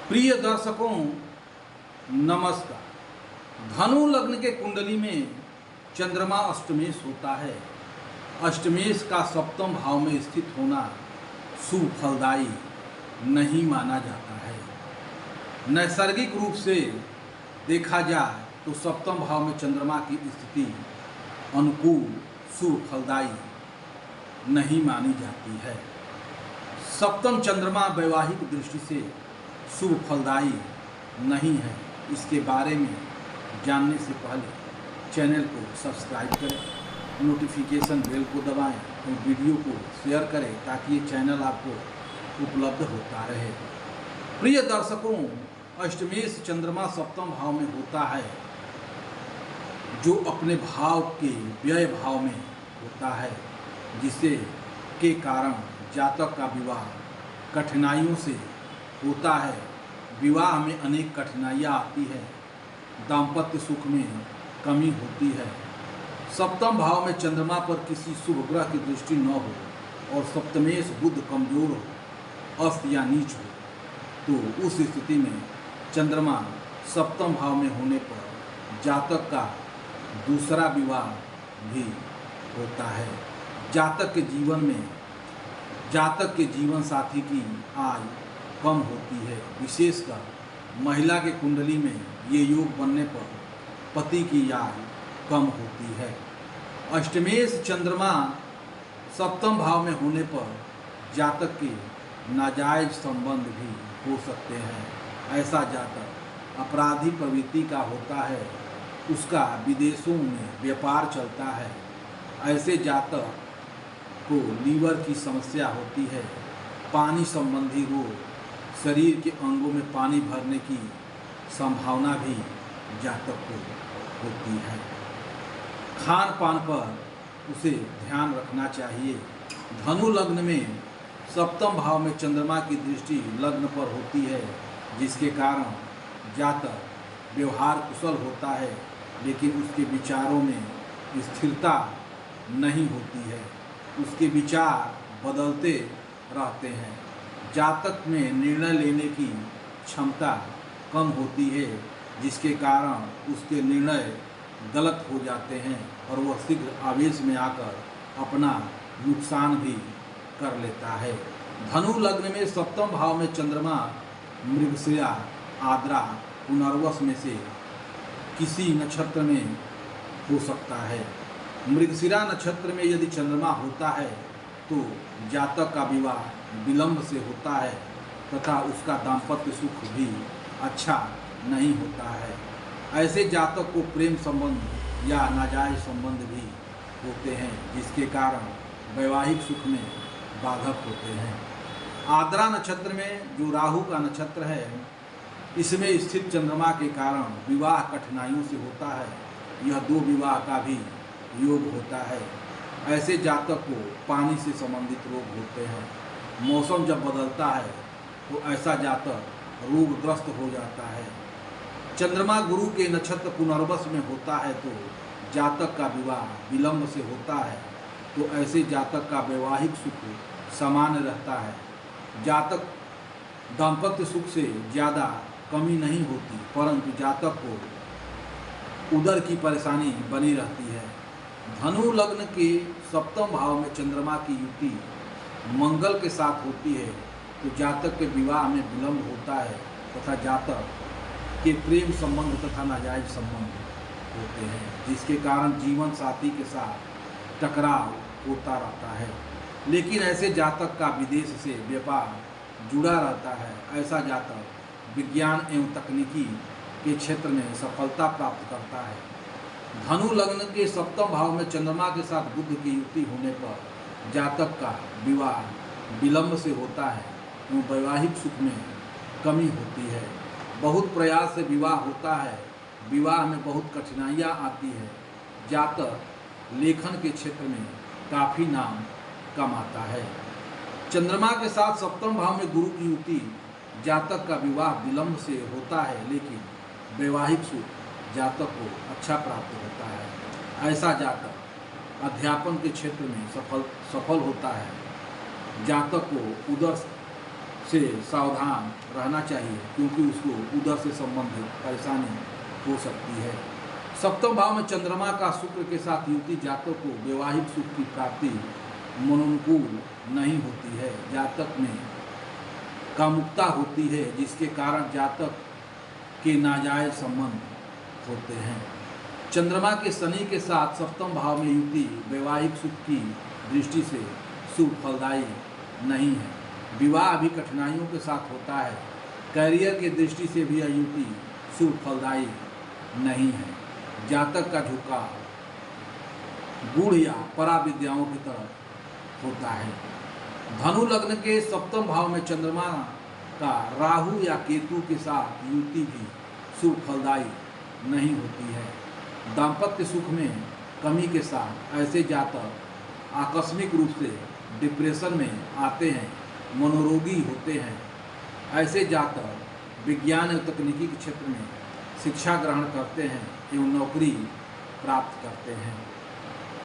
प्रिय दर्शकों, नमस्कार। धनु लग्न के कुंडली में चंद्रमा अष्टमेश होता है। अष्टमेश का सप्तम भाव में स्थित होना शुभ फलदायी नहीं माना जाता है। नैसर्गिक रूप से देखा जाए तो सप्तम भाव में चंद्रमा की स्थिति अनुकूल शुभ फलदायी नहीं मानी जाती है। सप्तम चंद्रमा वैवाहिक दृष्टि से शुभ फलदायी नहीं है। इसके बारे में जानने से पहले चैनल को सब्सक्राइब करें, नोटिफिकेशन बेल को दबाएं और वीडियो को शेयर करें ताकि ये चैनल आपको उपलब्ध होता रहे। प्रिय दर्शकों, अष्टमेश चंद्रमा सप्तम भाव में होता है जो अपने भाव के व्यय भाव में होता है, जिससे के कारण जातक का विवाह कठिनाइयों से होता है। विवाह में अनेक कठिनाइयाँ आती है, दाम्पत्य सुख में कमी होती है। सप्तम भाव में चंद्रमा पर किसी शुभ ग्रह की दृष्टि न हो और सप्तमेश बुध कमजोर हो, अस्त या नीच हो, तो उस स्थिति में चंद्रमा सप्तम भाव में होने पर जातक का दूसरा विवाह भी होता है। जातक के जीवन साथी की आयु कम होती है। विशेषकर महिला के कुंडली में ये योग बनने पर पति की आयु कम होती है। अष्टमेश चंद्रमा सप्तम भाव में होने पर जातक के नाजायज संबंध भी हो सकते हैं। ऐसा जातक अपराधी प्रवृत्ति का होता है, उसका विदेशों में व्यापार चलता है। ऐसे जातक को लीवर की समस्या होती है। पानी संबंधी रोग, शरीर के अंगों में पानी भरने की संभावना भी जातक को होती है। खान पान पर उसे ध्यान रखना चाहिए। धनु लग्न में सप्तम भाव में चंद्रमा की दृष्टि लग्न पर होती है, जिसके कारण जातक व्यवहार कुशल होता है, लेकिन उसके विचारों में स्थिरता नहीं होती है। उसके विचार बदलते रहते हैं। जातक में निर्णय लेने की क्षमता कम होती है, जिसके कारण उसके निर्णय गलत हो जाते हैं और वह शीघ्र आवेश में आकर अपना नुकसान भी कर लेता है। धनु लग्न में सप्तम भाव में चंद्रमा मृगशिरा, आद्रा, पुनर्वस में से किसी नक्षत्र में हो सकता है। मृगशिरा नक्षत्र में यदि चंद्रमा होता है तो जातक का विवाह विलंब से होता है तथा उसका दाम्पत्य सुख भी अच्छा नहीं होता है। ऐसे जातक को प्रेम संबंध या नाजायज संबंध भी होते हैं, जिसके कारण वैवाहिक सुख में बाधक होते हैं। आद्रा नक्षत्र में जो राहु का नक्षत्र है, इसमें स्थित चंद्रमा के कारण विवाह कठिनाइयों से होता है। यह दो विवाह का भी योग होता है। ऐसे जातक को पानी से संबंधित रोग होते हैं। मौसम जब बदलता है तो ऐसा जातक रोगग्रस्त हो जाता है। चंद्रमा गुरु के नक्षत्र पुनर्वस में होता है तो जातक का विवाह विलंब से होता है, तो ऐसे जातक का वैवाहिक सुख सामान्य रहता है। जातक दाम्पत्य सुख से ज़्यादा कमी नहीं होती, परंतु जातक को उदर की परेशानी बनी रहती है। धनु लग्न के सप्तम भाव में चंद्रमा की युति मंगल के साथ होती है तो जातक के विवाह में विलंब होता है तथा जातक के प्रेम संबंध तथा नाजायज संबंध होते हैं, जिसके कारण जीवन साथी के साथ टकराव होता रहता है। लेकिन ऐसे जातक का विदेश से व्यापार जुड़ा रहता है। ऐसा जातक विज्ञान एवं तकनीकी के क्षेत्र में सफलता प्राप्त करता है। धनु लग्न के सप्तम भाव में चंद्रमा के साथ बुध की युति होने पर जातक का विवाह विलंब से होता है एवं वैवाहिक सुख में कमी होती है। बहुत प्रयास से विवाह होता है। विवाह में बहुत कठिनाइयाँ आती है। जातक लेखन के क्षेत्र में काफ़ी नाम कमाता है। चंद्रमा के साथ सप्तम भाव में गुरु की युति जातक का विवाह विलंब से होता है, लेकिन वैवाहिक सुख जातक को अच्छा प्राप्त होता है। ऐसा जातक अध्यापन के क्षेत्र में सफल होता है। जातक को उदर से सावधान रहना चाहिए, क्योंकि उसको उदर से संबंधित परेशानी हो सकती है। सप्तम भाव में चंद्रमा का शुक्र के साथ युति जातक को वैवाहिक सुख की प्राप्ति मनोनुकूल नहीं होती है। जातक में कामुकता होती है, जिसके कारण जातक के नाजायज संबंध होते हैं। चंद्रमा के शनि के साथ सप्तम भाव में युति वैवाहिक सुख की दृष्टि से शुभ फलदायी नहीं है। विवाह भी कठिनाइयों के साथ होता है। कैरियर की दृष्टि से भी यह युति शुभ फलदायी नहीं है। जातक का झुकाव गूढ़ या परा विद्याओं की तरफ होता है। धनु लग्न के सप्तम भाव में चंद्रमा का राहु या केतु के साथ युति भी शुभ फलदायी नहीं होती है। दाम्पत्य सुख में कमी के साथ ऐसे जातक आकस्मिक रूप से डिप्रेशन में आते हैं, मनोरोगी होते हैं। ऐसे जातक विज्ञान और तकनीकी के क्षेत्र में शिक्षा ग्रहण करते हैं एवं नौकरी प्राप्त करते हैं।